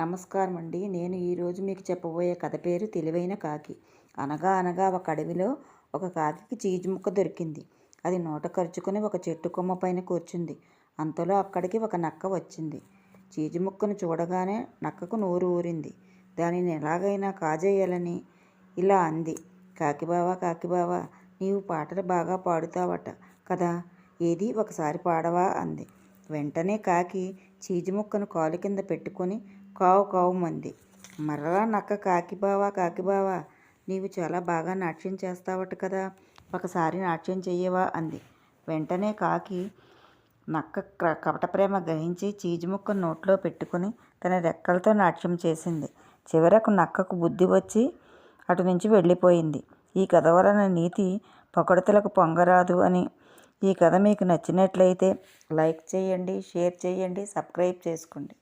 నమస్కారం అండి. నేను ఈరోజు మీకు చెప్పబోయే కథ పేరు తెలివైన కాకి. అనగా అనగా ఒక అడవిలో ఒక కాకికి చీజు ముక్క దొరికింది. అది నోట కరుచుకొని ఒక చెట్టు కొమ్మ పైన కూర్చుంది. అంతలో అక్కడికి ఒక నక్క వచ్చింది. చీజు ముక్కను చూడగానే నక్కకు నోరు ఊరింది. దానిని ఎలాగైనా కాజేయాలని ఇలా అంది. కాకిబావా కాకిబావా, నీవు పాటలు బాగా పాడుతావట కదా, ఏది ఒకసారి పాడవా అంది. వెంటనే కాకి చీజు ముక్కను కాలు కింద పెట్టుకొని కావు కావుమంది. మరలా నక్క కాకిబావా కాకిబావా, నీవు చాలా బాగా నాట్యం చేస్తావట కదా, ఒకసారి నాట్యం చెయ్యవా అంది. వెంటనే కాకి నక్క కపట ప్రేమ గ్రహించి చీజు ముక్కను నోట్లో పెట్టుకుని తన రెక్కలతో నాట్యం చేసింది. చివరకు నక్కకు బుద్ధి వచ్చి అటు నుంచి వెళ్ళిపోయింది. ఈ కథ వలన నీతి పొగడ్తలకు పొంగరాదు అని. ఈ కథ మీకు నచ్చినట్లయితే లైక్ చేయండి, షేర్ చేయండి, సబ్స్క్రైబ్ చేసుకోండి.